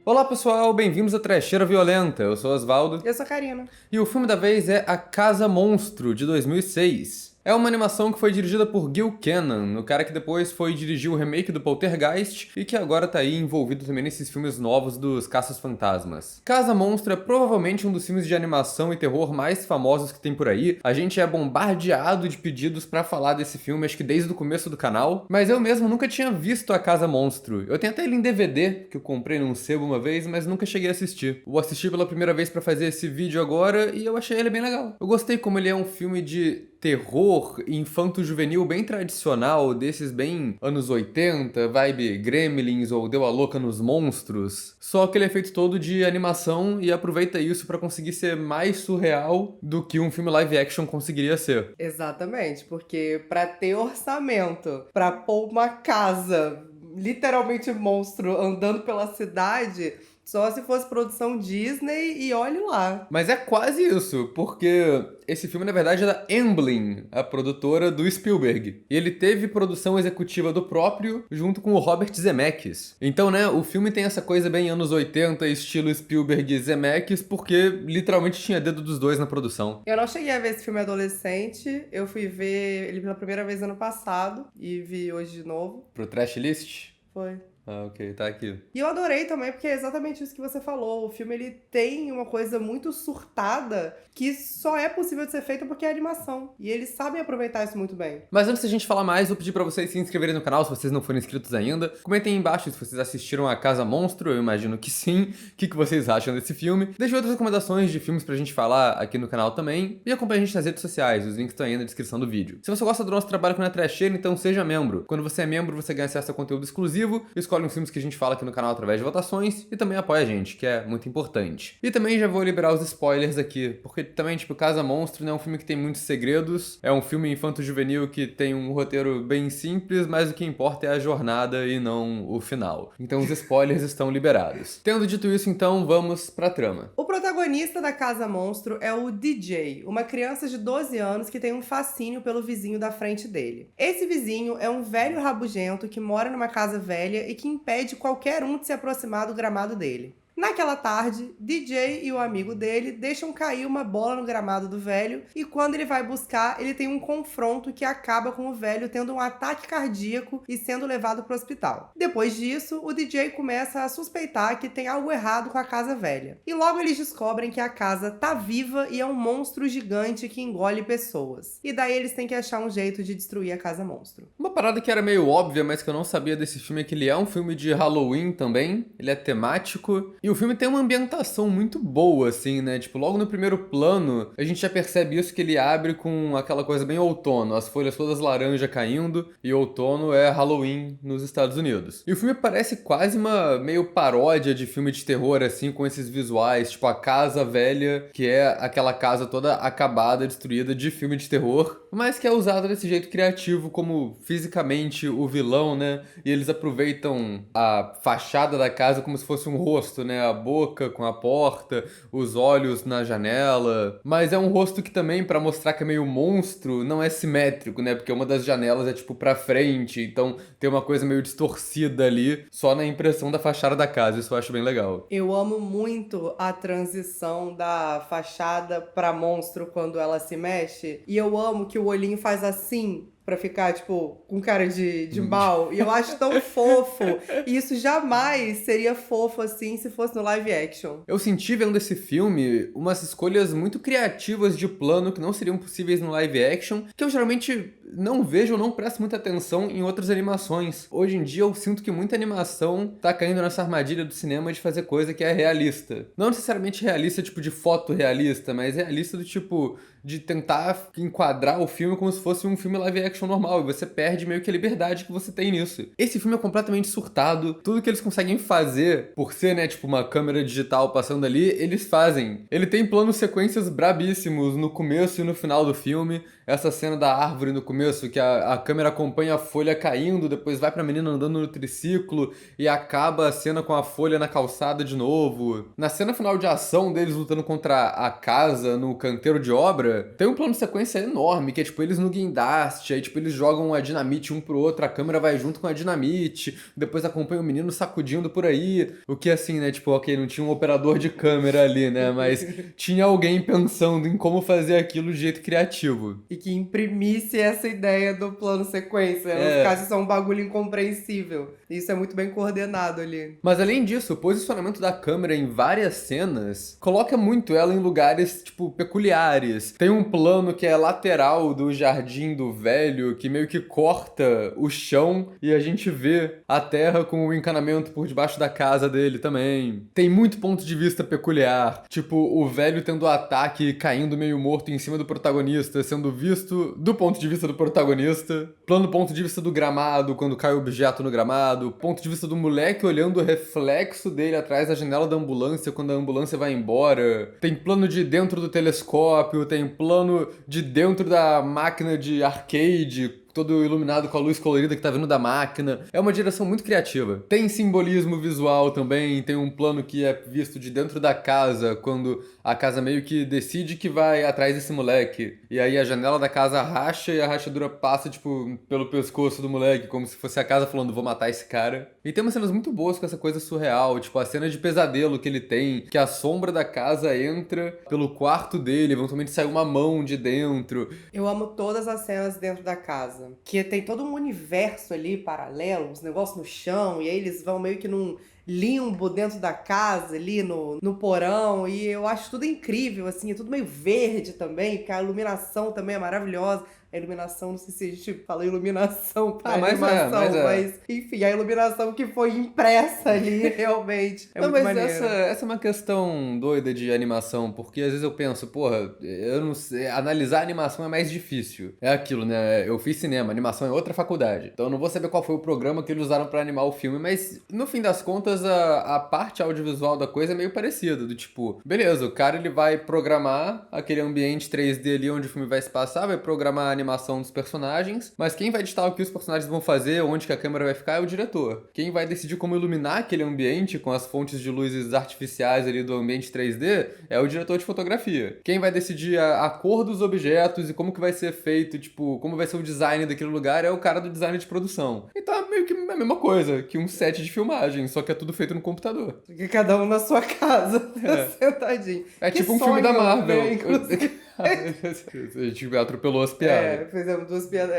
Olá pessoal, bem-vindos a Trecheira Violenta, eu sou Osvaldo. Eu sou a Karina. E o filme da vez é A Casa Monstro, de 2006. É uma animação que foi dirigida por Gil Kenan, o cara que depois foi dirigir o remake do Poltergeist e que agora tá aí envolvido também nesses filmes novos dos Caças-Fantasmas. Casa Monstro é provavelmente um dos filmes de animação e terror mais famosos que tem por aí. A gente é bombardeado de pedidos pra falar desse filme, acho que desde o começo do canal, mas eu mesmo nunca tinha visto A Casa Monstro. Eu tenho até ele em DVD, que eu comprei num sebo uma vez, mas nunca cheguei a assistir. Vou assistir pela primeira vez pra fazer esse vídeo agora e eu achei ele bem legal. Eu gostei como ele é um filme de terror infanto-juvenil bem tradicional, desses bem anos 80, vibe Gremlins ou Deu a Louca nos Monstros. Só que ele é feito todo de animação e aproveita isso pra conseguir ser mais surreal do que um filme live action conseguiria ser. Exatamente, porque pra ter orçamento, pra pôr uma casa, literalmente monstro, andando pela cidade, só se fosse produção Disney e olhe lá. Mas é quase isso, porque esse filme, na verdade, é da Amblin, a produtora do Spielberg. E ele teve produção executiva do próprio, junto com o Robert Zemeckis. Então, né, o filme tem essa coisa bem anos 80, estilo Spielberg e Zemeckis, porque literalmente tinha dedo dos dois na produção. Eu não cheguei a ver esse filme adolescente, eu fui ver ele pela primeira vez ano passado e vi hoje de novo. Pro Trash List? Foi. Ah, ok, tá aqui. E eu adorei também, porque é exatamente isso que você falou. O filme, ele tem uma coisa muito surtada que só é possível de ser feita porque é animação. E eles sabem aproveitar isso muito bem. Mas antes da gente falar mais, vou pedir pra vocês se inscreverem no canal se vocês não forem inscritos ainda. Comentem aí embaixo se vocês assistiram A Casa Monstro, eu imagino que sim. O que vocês acham desse filme? Deixem outras recomendações de filmes pra gente falar aqui no canal também. E acompanhe a gente nas redes sociais, os links estão aí na descrição do vídeo. Se você gosta do nosso trabalho com a Trecheira, então seja membro. Quando você é membro, você ganha acesso a conteúdo exclusivo, escolhe uns filmes que a gente fala aqui no canal através de votações e também apoia a gente, que é muito importante. E também já vou liberar os spoilers aqui, porque também, tipo, Casa Monstro não é um filme que tem muitos segredos, é um filme infanto-juvenil que tem um roteiro bem simples, mas o que importa é a jornada e não o final. Então os spoilers estão liberados. Tendo dito isso, então, vamos pra trama. O protagonista da Casa Monstro é o DJ, uma criança de 12 anos que tem um fascínio pelo vizinho da frente dele. Esse vizinho é um velho rabugento que mora numa casa velha e que impede qualquer um de se aproximar do gramado dele. Naquela tarde, DJ e o amigo dele deixam cair uma bola no gramado do velho e quando ele vai buscar, ele tem um confronto que acaba com o velho tendo um ataque cardíaco e sendo levado para o hospital. Depois disso, o DJ começa a suspeitar que tem algo errado com a casa velha. E logo eles descobrem que a casa tá viva e é um monstro gigante que engole pessoas. E daí eles têm que achar um jeito de destruir a casa monstro. Uma parada que era meio óbvia, mas que eu não sabia desse filme é que ele é um filme de Halloween também, ele é temático. E o filme tem uma ambientação muito boa, assim, né? Tipo, logo no primeiro plano, a gente já percebe isso que ele abre com aquela coisa bem outono, as folhas todas laranja caindo, e outono é Halloween nos Estados Unidos. E o filme parece quase uma meio paródia de filme de terror, assim, com esses visuais, tipo a casa velha, que é aquela casa toda acabada, destruída de filme de terror, mas que é usada desse jeito criativo, como fisicamente o vilão, né? E eles aproveitam a fachada da casa como se fosse um rosto, né? A boca com a porta, os olhos na janela. Mas é um rosto que também, pra mostrar que é meio monstro, não é simétrico, né? Porque uma das janelas é tipo pra frente, então tem uma coisa meio distorcida ali, só na impressão da fachada da casa. Isso eu acho bem legal. Eu amo muito a transição da fachada pra monstro quando ela se mexe. E eu amo que o olhinho faz assim, pra ficar, tipo, com cara de mal. E eu acho tão fofo. E isso jamais seria fofo assim se fosse no live action. Eu senti vendo esse filme umas escolhas muito criativas de plano que não seriam possíveis no live action, que eu geralmente não vejo ou não presto muita atenção em outras animações. Hoje em dia eu sinto que muita animação tá caindo nessa armadilha do cinema de fazer coisa que é realista. Não necessariamente realista, tipo de foto realista, mas realista do tipo de tentar enquadrar o filme como se fosse um filme live action normal, e você perde meio que a liberdade que você tem nisso. Esse filme é completamente surtado, tudo que eles conseguem fazer, por ser, né, tipo uma câmera digital passando ali, eles fazem. Ele tem planos sequências brabíssimos no começo e no final do filme, essa cena da árvore no começo começo, que a câmera acompanha a folha caindo, depois vai pra menina andando no triciclo e acaba a cena com a folha na calçada de novo. Na cena final de ação deles lutando contra a casa no canteiro de obra, tem um plano de sequência enorme, que é tipo eles no guindaste, aí tipo eles jogam a dinamite um pro outro, a câmera vai junto com a dinamite, depois acompanha o menino sacudindo por aí. O que assim, né? Tipo, ok, não tinha um operador de câmera ali, né? Mas tinha alguém pensando em como fazer aquilo de jeito criativo. E que imprimisse essa ideia do plano sequência, não É. ficasse só um bagulho incompreensível. Isso é muito bem coordenado ali. Mas além disso, o posicionamento da câmera em várias cenas coloca muito ela em lugares, tipo, peculiares. Tem um plano que é lateral do jardim do velho, que meio que corta o chão e a gente vê a terra com o encanamento por debaixo da casa dele também. Tem muito ponto de vista peculiar, tipo, o velho tendo o ataque caindo meio morto em cima do protagonista, sendo visto do ponto de vista do protagonista. Plano ponto de vista do gramado, quando cai o objeto no gramado. Ponto de vista do moleque olhando o reflexo dele atrás da janela da ambulância quando a ambulância vai embora. Tem plano de dentro do telescópio, tem plano de dentro da máquina de arcade, todo iluminado com a luz colorida que tá vindo da máquina. É uma direção muito criativa. Tem simbolismo visual também, tem um plano que é visto de dentro da casa, quando a casa meio que decide que vai atrás desse moleque. E aí a janela da casa racha e a rachadura passa, tipo, pelo pescoço do moleque, como se fosse a casa falando, vou matar esse cara. E tem umas cenas muito boas com essa coisa surreal, tipo a cena de pesadelo que ele tem, que a sombra da casa entra pelo quarto dele, eventualmente sai uma mão de dentro. Eu amo todas as cenas dentro da casa. Que tem todo um universo ali paralelo, uns negócios no chão, e aí eles vão meio que num limbo dentro da casa, ali no porão, e eu acho tudo incrível, assim, é tudo meio verde também, porque a iluminação também é maravilhosa. A iluminação, não sei se a gente fala iluminação para animação, mas enfim, a iluminação que foi impressa ali, realmente. É não, muito mas maneiro. essa é uma questão doida de animação, porque às vezes eu penso, porra, eu não sei, analisar animação é mais difícil. É aquilo, né? Eu fiz cinema, animação é outra faculdade. Então eu não vou saber qual foi o programa que eles usaram pra animar o filme, mas no fim das contas a parte audiovisual da coisa é meio parecida, do tipo, beleza, o cara ele vai programar aquele ambiente 3D ali onde o filme vai se passar, vai programar a animação dos personagens, mas quem vai editar o que os personagens vão fazer, onde que a câmera vai ficar é o diretor. Quem vai decidir como iluminar aquele ambiente com as fontes de luzes artificiais ali do ambiente 3D é o diretor de fotografia. Quem vai decidir a cor dos objetos e como que vai ser feito, tipo, como vai ser o design daquele lugar é o cara do design de produção. Então é meio que a mesma coisa que um set de filmagem, só que é tudo feito no computador. Porque cada um na sua casa, sentadinho. É Que tipo um filme da sonho, Marvel. né, inclusive. A gente atropelou as piadas. Fizemos duas piadas.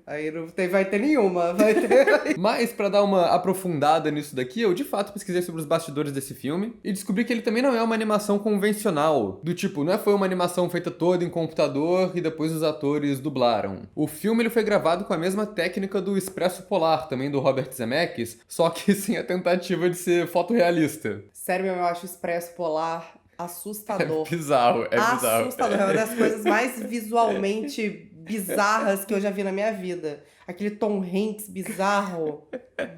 Aí não tem, vai ter nenhuma. Vai ter. Mas, pra dar uma aprofundada nisso daqui, eu de fato pesquisei sobre os bastidores desse filme e descobri que ele também não é uma animação convencional. Do tipo, não foi uma animação feita toda em computador e depois os atores dublaram. O filme ele foi gravado com a mesma técnica do Expresso Polar, também do Robert Zemeckis, só que sem a tentativa de ser fotorrealista. Sério, eu acho o Expresso Polar assustador. É bizarro. Assustador. É uma das coisas mais visualmente bizarras que eu já vi na minha vida. Aquele Tom Hanks bizarro.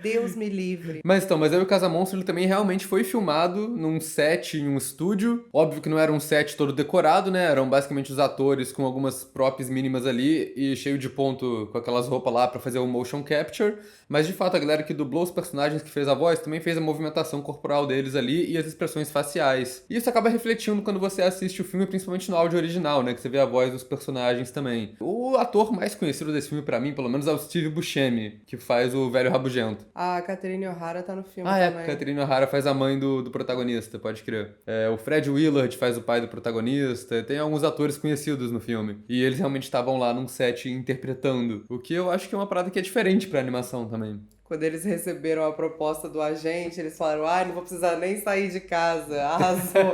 Deus me livre. Mas aí o Casa Monstro ele também realmente foi filmado num set, em um estúdio. Óbvio que não era um set todo decorado, né? Eram basicamente os atores com algumas props mínimas ali e cheio de ponto com aquelas roupas lá pra fazer o motion capture. Mas de fato a galera que dublou os personagens, que fez a voz, também fez a movimentação corporal deles ali e as expressões faciais. E isso acaba refletindo quando você assiste o filme, principalmente no áudio original, né? Que você vê a voz dos personagens também. O ator mais conhecido desse filme pra mim, pelo menos, é o Steve Buscemi, que faz o velho rabugento. A Catherine O'Hara tá no filme A também. Catherine O'Hara faz a mãe do protagonista, pode crer. O Fred Willard faz o pai do protagonista. Tem alguns atores conhecidos no filme. E eles realmente estavam lá num set interpretando. O que eu acho que é uma parada que é diferente pra animação também. Quando eles receberam a proposta do agente, eles falaram, não vou precisar nem sair de casa, arrasou.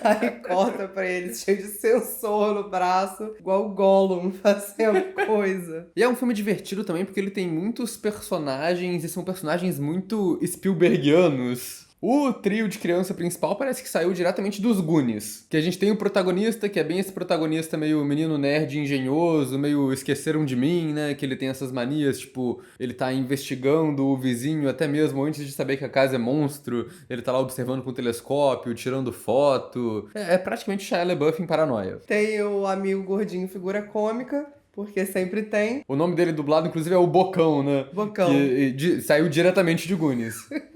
Aí corta pra eles, cheio de sensor no braço, igual o Gollum fazendo coisa. E é um filme divertido também porque ele tem muitos personagens e são personagens muito Spielbergianos. O trio de criança principal parece que saiu diretamente dos Goonies. Que a gente tem o protagonista, que é bem esse protagonista meio menino nerd engenhoso, meio esqueceram de mim, né? Que ele tem essas manias, tipo, ele tá investigando o vizinho até mesmo antes de saber que a casa é monstro. Ele tá lá observando com o telescópio, tirando foto. É praticamente Shia LaBeouf em Paranoia. Tem o amigo gordinho figura cômica. Porque sempre tem. O nome dele dublado, inclusive, é o Bocão, né? Bocão. Que saiu diretamente de Goonies.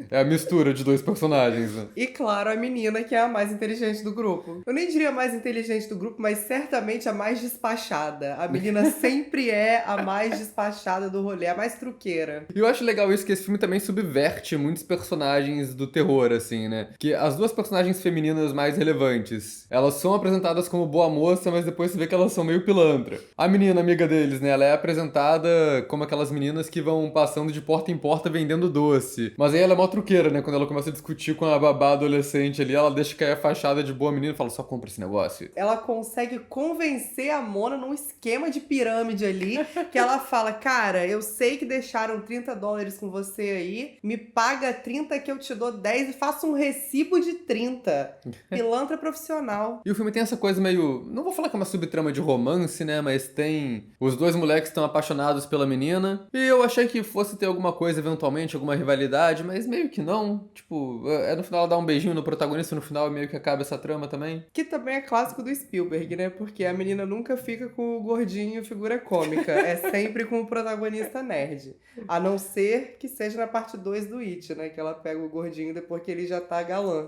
É a mistura de dois personagens, né? E claro, a menina que é a mais inteligente do grupo. Eu nem diria a mais inteligente do grupo, mas certamente a mais despachada. A menina sempre é a mais despachada do rolê, a mais truqueira. E eu acho legal isso, que esse filme também subverte muitos personagens do terror, assim, né? Que as duas personagens femininas mais relevantes, elas são apresentadas como boa moça, mas depois você vê que elas são meio pilantra. A menina, amiga deles, né? Ela é apresentada como aquelas meninas que vão passando de porta em porta vendendo doce. Mas aí ela é mó truqueira, né? Quando ela começa a discutir com a babá adolescente ali, ela deixa cair a fachada de boa menina e fala, só compra esse negócio. Ela consegue convencer a Mona num esquema de pirâmide ali, que ela fala, cara, eu sei que deixaram $30 com você aí, me paga 30 que eu te dou 10 e faço um recibo de 30. Pilantra profissional. E o filme tem essa coisa meio... Não vou falar que é uma subtrama de romance, né? Mas tem... Os dois moleques estão apaixonados pela menina. E eu achei que fosse ter alguma coisa, eventualmente, alguma rivalidade, mas meio que não. Tipo, no final ela dá um beijinho no protagonista, no final meio que acaba essa trama também. Que também é clássico do Spielberg, né? Porque a menina nunca fica com o gordinho figura cômica. É sempre com o protagonista nerd. A não ser que seja na parte 2 do It, né? Que ela pega o gordinho depois que ele já tá galã.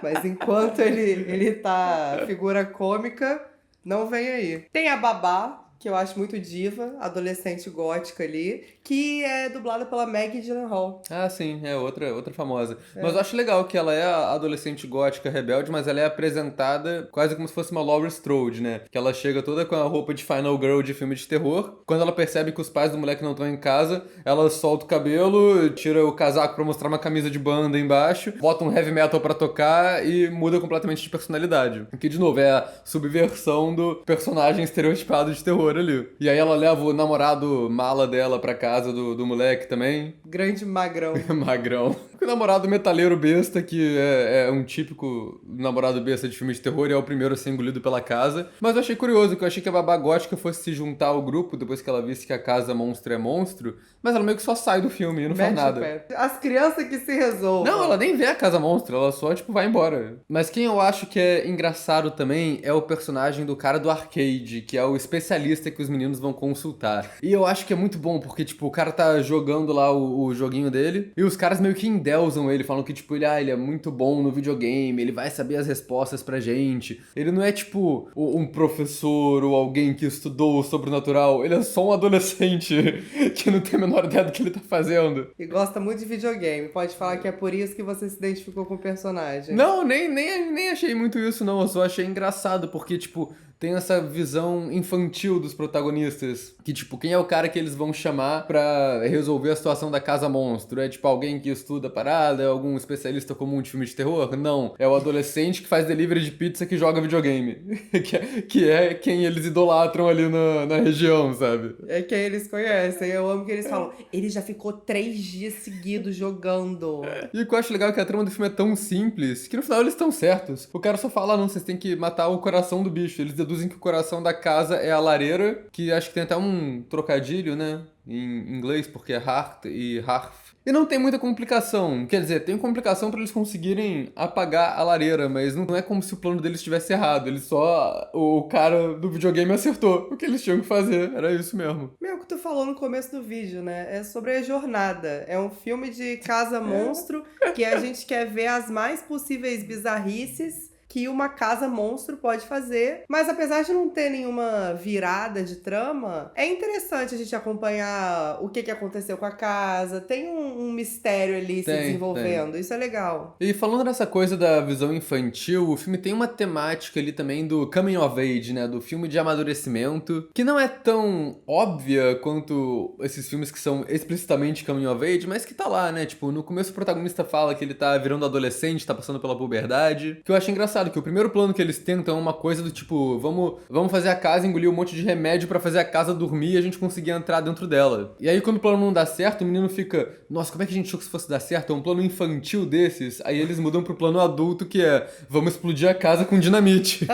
Mas enquanto ele tá figura cômica, não vem aí. Tem a babá, que eu acho muito diva, adolescente gótica ali, que é dublada pela Maggie Gyllenhaal. Ah, sim, é outra famosa. Mas eu acho legal que ela é a adolescente gótica rebelde, mas ela é apresentada quase como se fosse uma Laurie Strode, né? Que ela chega toda com a roupa de Final Girl de filme de terror. Quando ela percebe que os pais do moleque não estão em casa, ela solta o cabelo, tira o casaco pra mostrar uma camisa de banda embaixo, bota um heavy metal pra tocar e muda completamente de personalidade. Que, de novo, é a subversão do personagem estereotipado de terror ali. E aí ela leva o namorado mala dela pra casa do moleque também. Grande magrão. Magrão. O namorado metaleiro besta, que é um típico namorado besta de filme de terror e é o primeiro a ser engolido pela casa. Mas eu achei curioso, que eu achei que a babá gótica fosse se juntar ao grupo depois que ela visse que a casa monstro é monstro, mas ela meio que só sai do filme e não faz nada. As crianças que se resolvam. Não, ela nem vê a casa monstro, ela só, tipo, vai embora. Mas quem eu acho que é engraçado também é o personagem do cara do arcade, que é o especialista que os meninos vão consultar. E eu acho que é muito bom, porque, tipo, o cara tá jogando lá o joguinho dele, e os caras meio que endeusam ele, falam que, tipo, ele é muito bom no videogame, ele vai saber as respostas pra gente. Ele não é, tipo, um professor ou alguém que estudou o sobrenatural, ele é só um adolescente que não tem a menor ideia do que ele tá fazendo. E gosta muito de videogame. Pode falar que é por isso que você se identificou com o personagem. Não, nem achei muito isso, não. Eu só achei engraçado, porque, tipo, tem essa visão infantil dos protagonistas. Que, tipo, quem é o cara que eles vão chamar pra resolver a situação da casa monstro? É, tipo, alguém que estuda a parada? É algum especialista comum de filme de terror? Não. É o adolescente que faz delivery de pizza que joga videogame. que é quem eles idolatram ali na região, sabe? É quem eles conhecem. Eu amo que eles falam, ele já ficou 3 dias seguidos jogando. E o que eu acho legal é que a trama do filme é tão simples que no final eles estão certos. O cara só fala, não, vocês têm que matar o coração do bicho. Eles deduzem que o coração da casa é a lareira, que acho que tem até um trocadilho, né? Em inglês, porque é heart e hearth. E não tem muita complicação. Quer dizer, tem complicação pra eles conseguirem apagar a lareira, mas não é como se o plano deles estivesse errado. Eles só... O cara do videogame acertou o que eles tinham que fazer. Era isso mesmo. Meu, o que tu falou no começo do vídeo, né? É sobre a jornada. É um filme de casa monstro que a gente quer ver as mais possíveis bizarrices que uma casa monstro pode fazer. Mas apesar de não ter nenhuma virada de trama, é interessante a gente acompanhar o que aconteceu com a casa. Tem um mistério ali se desenvolvendo. Isso é legal. E falando dessa coisa da visão infantil, o filme tem uma temática ali também do coming of age, né? Do filme de amadurecimento, que não é tão óbvia quanto esses filmes que são explicitamente coming of age, mas que tá lá, né? Tipo, no começo o protagonista fala que ele tá virando adolescente, tá passando pela puberdade, que eu acho engraçado, que o primeiro plano que eles tentam é uma coisa do tipo, vamos fazer a casa engolir um monte de remédio pra fazer a casa dormir e a gente conseguir entrar dentro dela. E aí quando o plano não dá certo, o menino fica, nossa, como é que a gente achou que isso fosse dar certo? É um plano infantil desses. Aí eles mudam pro plano adulto, que é, vamos explodir a casa com dinamite.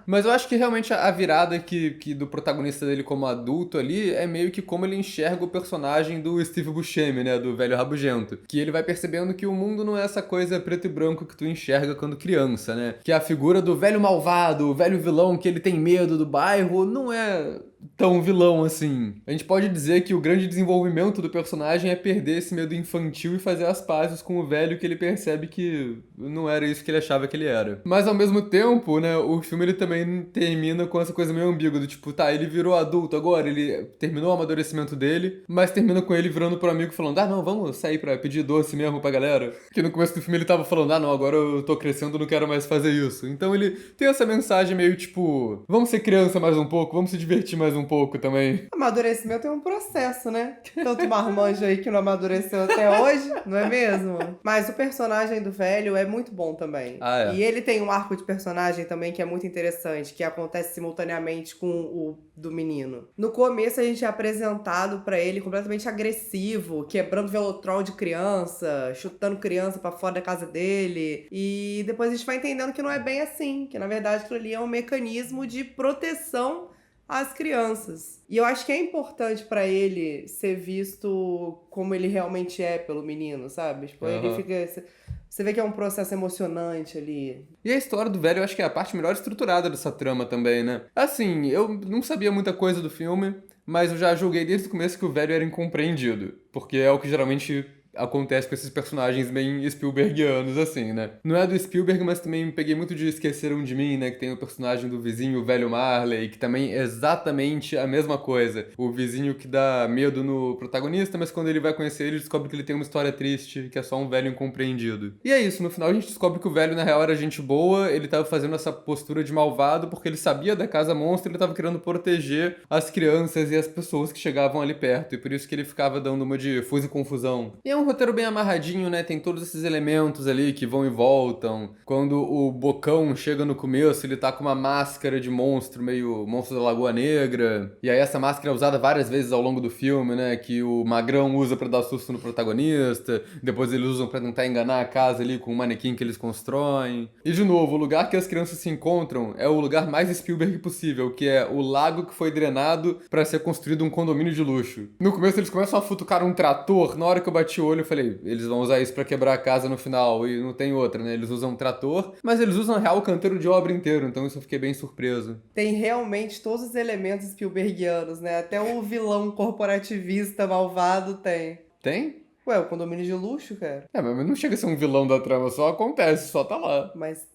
Mas eu acho que realmente a virada que do protagonista dele como adulto ali é meio que como ele enxerga o personagem do Steve Buscemi, né, do velho rabugento. Que ele vai percebendo que o mundo não é essa coisa preto e branco que tu enxerga quando criança, né? Que a figura do velho malvado, o velho vilão que ele tem medo do bairro, não é tão vilão assim. A gente pode dizer que o grande desenvolvimento do personagem é perder esse medo infantil e fazer as pazes com o velho que ele percebe que não era isso que ele achava que ele era. Mas ao mesmo tempo, né, o filme ele também termina com essa coisa meio ambígua do tipo, tá, ele virou adulto agora, ele terminou o amadurecimento dele, mas termina com ele virando pro amigo falando, ah, não, vamos sair pra pedir doce mesmo pra galera. Que no começo do filme ele tava falando, ah, não, agora eu tô crescendo, não quero mais fazer isso. Então ele tem essa mensagem meio tipo, vamos ser criança mais um pouco, vamos se divertir mais um pouco também. Amadurecimento é um processo, né? Tanto marmanjo aí que não amadureceu até hoje, não é mesmo? Mas o personagem do velho é muito bom também. Ah, é. E ele tem um arco de personagem também que é muito interessante, que acontece simultaneamente com o do menino. No começo a gente é apresentado pra ele completamente agressivo, quebrando velotrol de criança, chutando criança pra fora da casa dele. E depois a gente vai entendendo que não é bem assim, que na verdade aquilo ali é um mecanismo de proteção às crianças. E eu acho que é importante pra ele ser visto como ele realmente é pelo menino, sabe? Tipo, ele fica... Você vê que é um processo emocionante ali. E a história do velho eu acho que é a parte melhor estruturada dessa trama também, né? Assim, eu não sabia muita coisa do filme, mas eu já julguei desde o começo que o velho era incompreendido. Porque é o que geralmente acontece com esses personagens bem Spielbergianos, assim, né? Não é do Spielberg, mas também peguei muito de Esqueceram de Mim, né? Que tem o personagem do vizinho, o velho Marley, que também é exatamente a mesma coisa. O vizinho que dá medo no protagonista, mas quando ele vai conhecer ele, descobre que ele tem uma história triste, que é só um velho incompreendido. E é isso, no final a gente descobre que o velho, na real, era gente boa, ele tava fazendo essa postura de malvado porque ele sabia da casa monstro, ele tava querendo proteger as crianças e as pessoas que chegavam ali perto, e por isso que ele ficava dando uma de fuso e confusão. E é um roteiro bem amarradinho, né? Tem todos esses elementos ali que vão e voltam. Quando o Bocão chega no começo, ele tá com uma máscara de monstro, meio monstro da Lagoa Negra. E aí essa máscara é usada várias vezes ao longo do filme, né? Que o Magrão usa pra dar susto no protagonista. Depois eles usam pra tentar enganar a casa ali com o manequim que eles constroem. E de novo, o lugar que as crianças se encontram é o lugar mais Spielberg possível, que é o lago que foi drenado pra ser construído um condomínio de luxo. No começo eles começam a futucar um trator. Na hora que eu bati o olho, eu falei, eles vão usar isso pra quebrar a casa no final, e não tem outra, né? Eles usam um trator, mas eles usam, na real, o canteiro de obra inteiro, então isso eu fiquei bem surpreso. Tem realmente todos os elementos Spielbergianos, né? Até o vilão corporativista malvado tem. Tem? Ué, o condomínio de luxo, cara. É, mas não chega a ser um vilão da trama, só acontece, só tá lá. Mas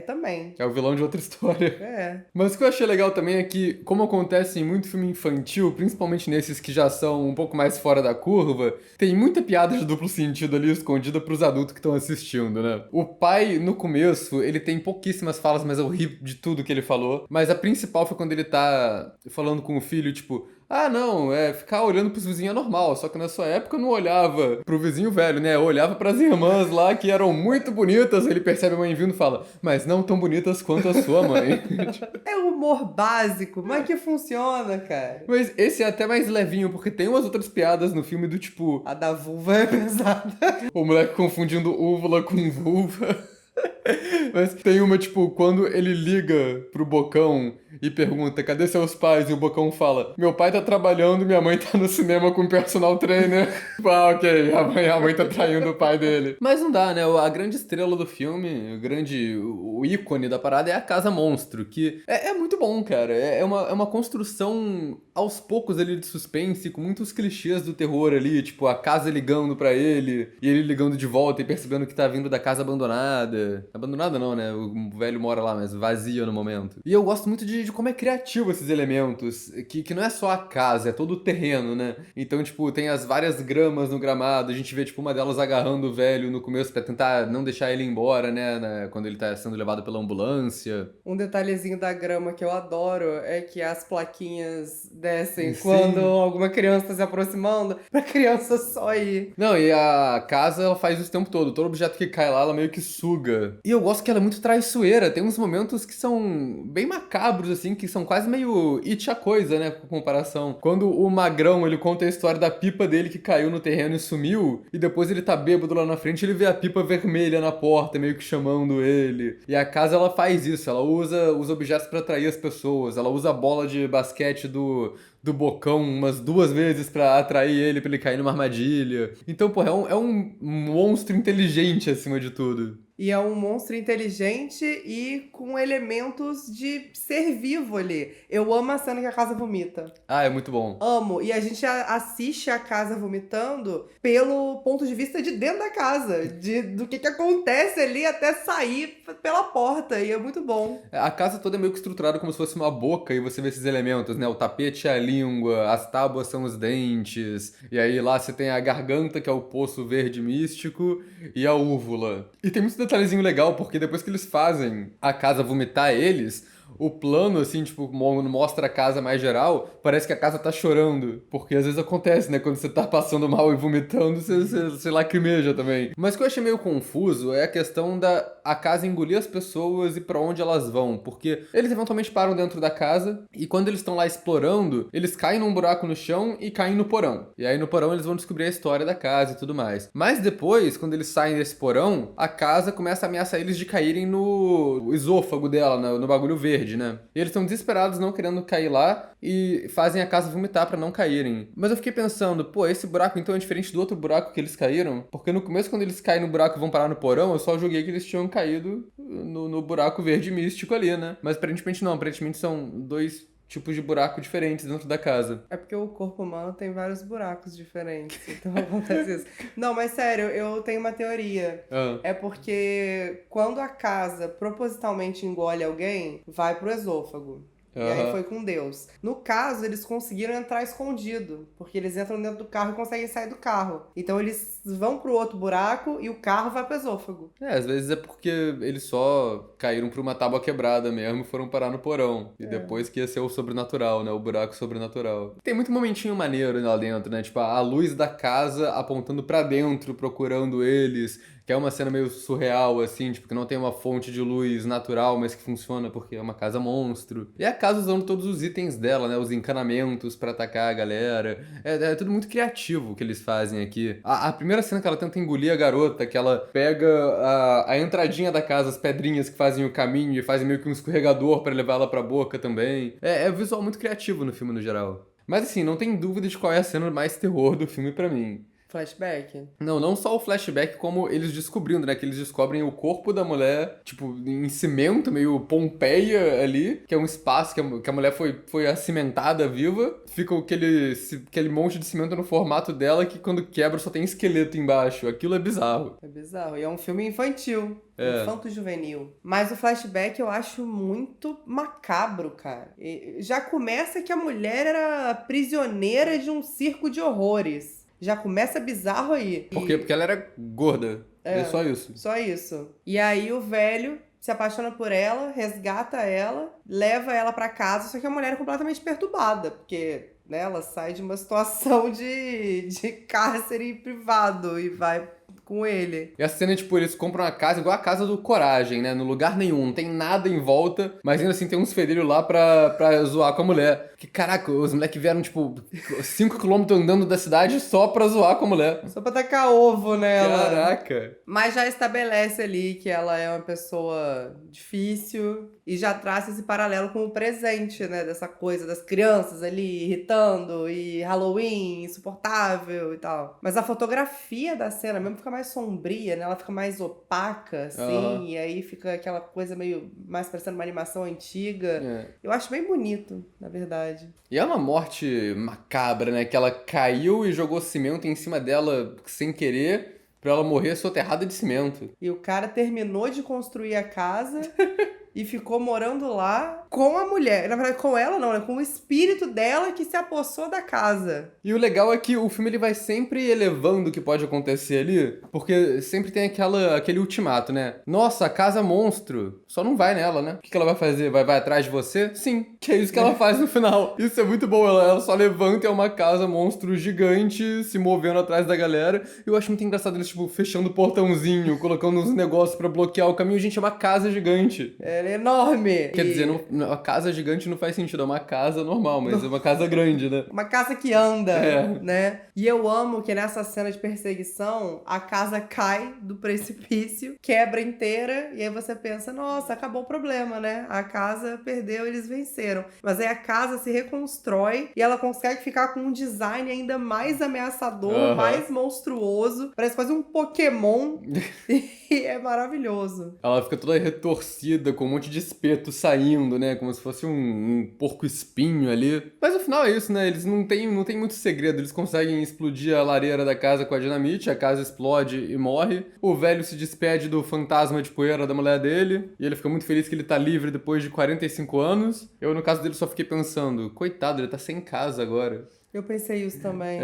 também. É o vilão de outra história. É. Mas o que eu achei legal também é que, como acontece em muito filme infantil, principalmente nesses que já são um pouco mais fora da curva, tem muita piada de duplo sentido ali escondida pros adultos que estão assistindo, né? O pai, no começo, ele tem pouquíssimas falas, mas eu ri de tudo que ele falou. Mas a principal foi quando ele tá falando com o filho, tipo... Ah, não, ficar olhando pros vizinhos é normal, só que na sua época eu não olhava pro vizinho velho, né? Eu olhava pras irmãs lá que eram muito bonitas, ele percebe a mãe vindo e fala, mas não tão bonitas quanto a sua mãe. É o humor básico, mas que funciona, cara. Mas esse é até mais levinho, porque tem umas outras piadas no filme do tipo, A da vulva é pesada. o moleque confundindo úvula com vulva. Mas tem uma, tipo, quando ele liga pro Bocão e pergunta, cadê seus pais? E o Bocão fala, meu pai tá trabalhando, minha mãe tá no cinema com o personal trainer. Ah, ok, a mãe tá traindo o pai dele. Mas não dá, né? A grande estrela do filme, o ícone da parada é a Casa Monstro, que é muito bom, cara. É uma construção aos poucos ali de suspense, com muitos clichês do terror ali, tipo, a casa ligando pra ele, e ele ligando de volta e percebendo que tá vindo da casa abandonada. Abandonada não, né? O velho mora lá, mas vazia no momento. E eu gosto muito de como é criativo esses elementos, que não é só a casa, é todo o terreno, né? Então, tipo, tem as várias gramas no gramado, a gente vê, tipo, uma delas agarrando o velho no começo pra tentar não deixar ele embora, né? Quando ele tá sendo levado pela ambulância. Um detalhezinho da grama que eu adoro é que as plaquinhas descem Sim. quando alguma criança tá se aproximando, pra criança só ir. Não, e a casa, ela faz isso o tempo todo. Todo objeto que cai lá, ela meio que suga. E eu gosto que ela é muito traiçoeira. Tem uns momentos que são bem macabros, assim, que são quase meio It a coisa, né, com comparação. Quando o Magrão, ele conta a história da pipa dele que caiu no terreno e sumiu, e depois ele tá bêbado lá na frente, ele vê a pipa vermelha na porta, meio que chamando ele. E a casa, ela faz isso. Ela usa os objetos pra atrair as pessoas. Ela usa a bola de basquete do Bocão umas 2 vezes pra atrair ele, pra ele cair numa armadilha. Então, porra, é um monstro inteligente acima de tudo. E é um monstro inteligente e com elementos de ser vivo ali. Eu amo a cena que a casa vomita. Ah, é muito bom. Amo. E a gente assiste a casa vomitando pelo ponto de vista de dentro da casa. Do que acontece ali até sair pela porta. E é muito bom. A casa toda é meio que estruturada como se fosse uma boca e você vê esses elementos, né? O tapete é a língua, as tábuas são os dentes, e aí lá você tem a garganta, que é o poço verde místico, e a úvula. E tem muito detalhezinho legal, porque depois que eles fazem a casa vomitar eles, o plano, assim, tipo, mostra a casa mais geral, parece que a casa tá chorando. Porque às vezes acontece, né? Quando você tá passando mal e vomitando, você lacrimeja também. Mas o que eu achei meio confuso é a questão da a casa engolir as pessoas e pra onde elas vão. Porque eles eventualmente param dentro da casa e quando eles estão lá explorando, eles caem num buraco no chão e caem no porão. E aí no porão eles vão descobrir a história da casa e tudo mais. Mas depois, quando eles saem desse porão, a casa começa a ameaçar eles de caírem no esôfago dela, no bagulho verde, né? E eles estão desesperados, não querendo cair lá e fazem a casa vomitar pra não caírem. Mas eu fiquei pensando, pô, esse buraco então é diferente do outro buraco que eles caíram? Porque no começo, quando eles caem no buraco e vão parar no porão, eu só joguei que eles tinham caído no buraco verde místico ali, né? Mas aparentemente não, aparentemente são dois tipos de buraco diferentes dentro da casa. É porque o corpo humano tem vários buracos diferentes, então acontece isso. Não, mas sério, eu tenho uma teoria. É porque quando a casa propositalmente engole alguém, vai pro esôfago. E aí foi com Deus. No caso, eles conseguiram entrar escondido, porque eles entram dentro do carro e conseguem sair do carro. Então eles vão pro outro buraco e o carro vai pro esôfago. Às vezes é porque eles só caíram pra uma tábua quebrada mesmo e foram parar no porão. E depois que ia ser o sobrenatural, né? O buraco sobrenatural. Tem muito momentinho maneiro lá dentro, né? Tipo, a luz da casa apontando pra dentro, procurando eles. Que é uma cena meio surreal, assim, tipo, que não tem uma fonte de luz natural, mas que funciona porque é uma casa monstro. E a casa usando todos os itens dela, né? Os encanamentos pra atacar a galera. É tudo muito criativo o que eles fazem aqui. A primeira cena que ela tenta engolir a garota, que ela pega a entradinha da casa, as pedrinhas que fazem o caminho e fazem meio que um escorregador pra levar ela pra boca também. É visual muito criativo no filme no geral. Mas assim, não tem dúvida de qual é a cena mais terror do filme pra mim. Flashback? Não só o flashback, como eles descobrindo, né? Que eles descobrem o corpo da mulher, tipo, em cimento, meio Pompeia ali, que é um espaço que a mulher foi acimentada viva. Fica aquele monte de cimento no formato dela que quando quebra só tem esqueleto embaixo. Aquilo é bizarro. É bizarro. E é um filme infantil. É. Infanto-juvenil. Mas o flashback eu acho muito macabro, cara. E já começa que a mulher era prisioneira de um circo de horrores. Já começa bizarro aí. Por quê? Porque ela era gorda. É só isso. Só isso. E aí o velho se apaixona por ela, resgata ela, leva ela pra casa, só que a mulher é completamente perturbada, porque, né, ela sai de uma situação de cárcere privado e vai com ele. E a cena, tipo, eles compram uma casa igual a casa do Coragem, né? No lugar nenhum, não tem nada em volta, mas ainda assim tem uns fedelhos lá pra zoar com a mulher. Que caraca, os moleques vieram, tipo, 5km andando da cidade só pra zoar com a mulher. Só pra tacar ovo nela. Caraca. Mas já estabelece ali que ela é uma pessoa difícil e já traça esse paralelo com o presente, né? Dessa coisa das crianças ali irritando e Halloween insuportável e tal. Mas a fotografia da cena mesmo fica mais sombria, né? Ela fica mais opaca, assim, e aí fica aquela coisa meio mais parecendo uma animação antiga. Eu acho bem bonito, na verdade. E é uma morte macabra, né? Que ela caiu e jogou cimento em cima dela sem querer pra ela morrer soterrada de cimento. E o cara terminou de construir a casa e ficou morando lá com a mulher. Na verdade, com ela não, né? Com o espírito dela que se apossou da casa. E o legal é que o filme ele vai sempre elevando o que pode acontecer ali, porque sempre tem aquele ultimato, né? Nossa, a casa monstro. Só não vai nela, né? O que ela vai fazer? Vai atrás de você? Sim, que é isso que ela faz no final. Isso é muito bom. Ela só levanta e é uma casa monstro gigante se movendo atrás da galera. E eu acho muito engraçado eles, tipo, fechando o portãozinho, colocando uns negócios pra bloquear o caminho. Gente, é uma casa gigante. É ela é enorme. Quer dizer, a casa gigante não faz sentido, é uma casa normal, mas é uma casa grande, né? Uma casa que anda, É. né? E eu amo que nessa cena de perseguição, a casa cai do precipício, quebra inteira, e aí você pensa, nossa, acabou o problema, né? A casa perdeu, eles venceram. Mas aí a casa se reconstrói e ela consegue ficar com um design ainda mais ameaçador, mais monstruoso. Parece quase um Pokémon. E é maravilhoso. Ela fica toda retorcida, com um monte de espeto saindo, né? Como se fosse um porco-espinho ali. Mas no final é isso, né? Eles não tem muito segredo. Eles conseguem explodir a lareira da casa com a dinamite, a casa explode e morre. O velho se despede do fantasma de poeira da mulher dele. E ele fica muito feliz que ele tá livre depois de 45 anos. Eu, no caso dele, só fiquei pensando, coitado, ele tá sem casa agora. Eu pensei isso também.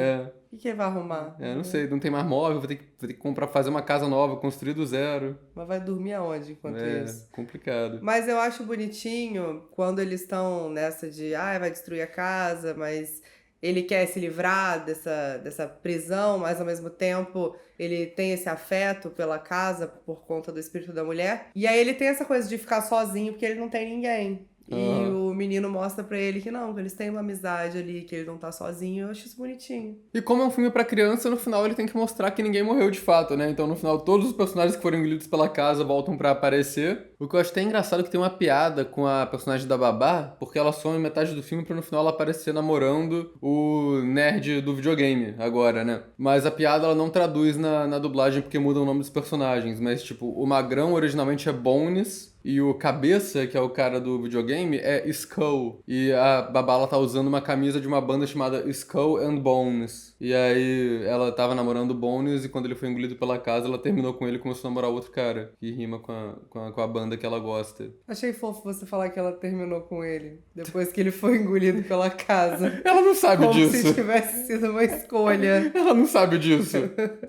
O que ele vai arrumar? Não sei, não tem mais móvel, vou ter que comprar, fazer uma casa nova, construir do zero. Mas vai dormir aonde enquanto isso? Complicado. Mas eu acho bonitinho quando eles estão nessa de, vai destruir a casa, mas ele quer se livrar dessa prisão, mas ao mesmo tempo ele tem esse afeto pela casa por conta do espírito da mulher. E aí ele tem essa coisa de ficar sozinho porque ele não tem ninguém. E o menino mostra pra ele que não, que eles têm uma amizade ali, que ele não tá sozinho. Eu acho isso bonitinho. E como é um filme pra criança, no final ele tem que mostrar que ninguém morreu de fato, né? Então no final todos os personagens que foram engolidos pela casa voltam pra aparecer. O que eu acho até engraçado é que tem uma piada com a personagem da babá, porque ela some metade do filme pra no final ela aparecer namorando o nerd do videogame agora, né? Mas a piada ela não traduz na dublagem porque muda o nome dos personagens. Mas tipo, o magrão originalmente é Bones. E o cabeça, que é o cara do videogame, é Skull. E a babá, ela tá usando uma camisa de uma banda chamada Skull and Bones. E aí ela tava namorando o Bones e quando ele foi engolido pela casa, ela terminou com ele e começou a namorar outro cara. Que rima com a banda que ela gosta. Achei fofo você falar que ela terminou com ele. Depois que ele foi engolido pela casa. Ela não sabe Como disso. se tivesse sido uma escolha. Ela não sabe disso.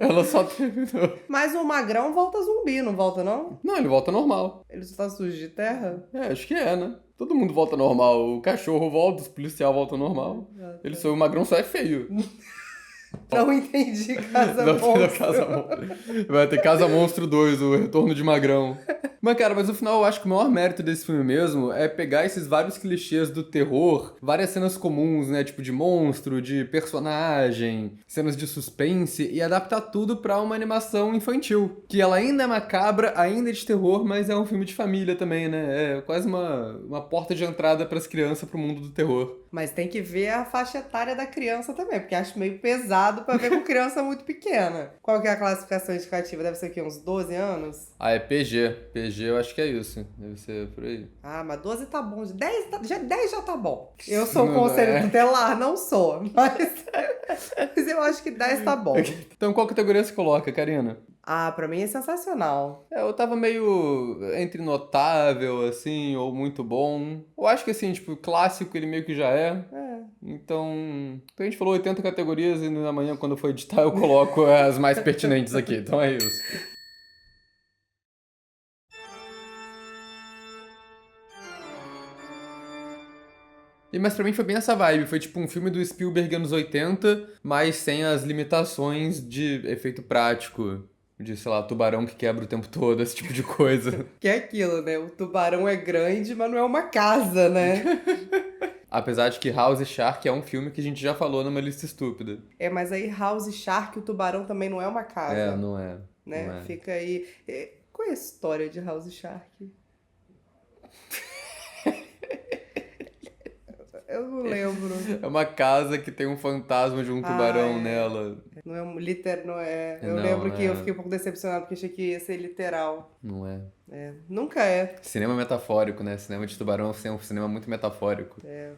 Ela só terminou. Mas o magrão volta zumbi, não volta não? Não, ele volta normal. Ele só tá sujo de terra? Acho que é, né? Todo mundo volta normal. O cachorro volta, os policiais voltam normal. O magrão só é feio. Não entendi Casa Não, Monstro. Casa Monstro. Vai ter Casa Monstro 2, o Retorno de Magrão. Mas, cara, no final eu acho que o maior mérito desse filme mesmo é pegar esses vários clichês do terror, várias cenas comuns, né? Tipo de monstro, de personagem, cenas de suspense, e adaptar tudo pra uma animação infantil. Que ela ainda é macabra, ainda é de terror, mas é um filme de família também, né? É quase uma porta de entrada pras crianças pro mundo do terror. Mas tem que ver a faixa etária da criança também, porque acho meio pesado pra ver com criança muito pequena. Qual que é a classificação indicativa? Deve ser o quê? Uns 12 anos? É PG. PG eu acho que é isso. Deve ser por aí. Mas 12 tá bom. 10 já tá bom. Eu sou um conselho tutelar? Não sou. Mas eu acho que 10 tá bom. Então qual categoria você coloca, Karina? Pra mim é sensacional. Eu tava meio entre notável, assim, ou muito bom. Eu acho que, assim, tipo, clássico ele meio que já é. Então a gente falou 80 categorias e amanhã, quando eu for editar, eu coloco as mais pertinentes aqui. Então é isso. Mas pra mim foi bem essa vibe, foi tipo um filme do Spielberg anos 80, mas sem as limitações de efeito prático, de, sei lá, tubarão que quebra o tempo todo, esse tipo de coisa. Que é aquilo, né? O tubarão é grande, mas não é uma casa, né? Apesar de que House Shark é um filme que a gente já falou numa lista estúpida. Mas aí House Shark, o tubarão também não é uma casa. Não é. Né? Não é. Fica aí... Qual é a história de House Shark? Eu não lembro. É uma casa que tem um fantasma de um tubarão nela. Não é não é. Eu Não, lembro que eu fiquei um pouco decepcionado porque achei que ia ser literal. Não é. Nunca é. Cinema metafórico, né? Cinema de tubarão é um cinema muito metafórico.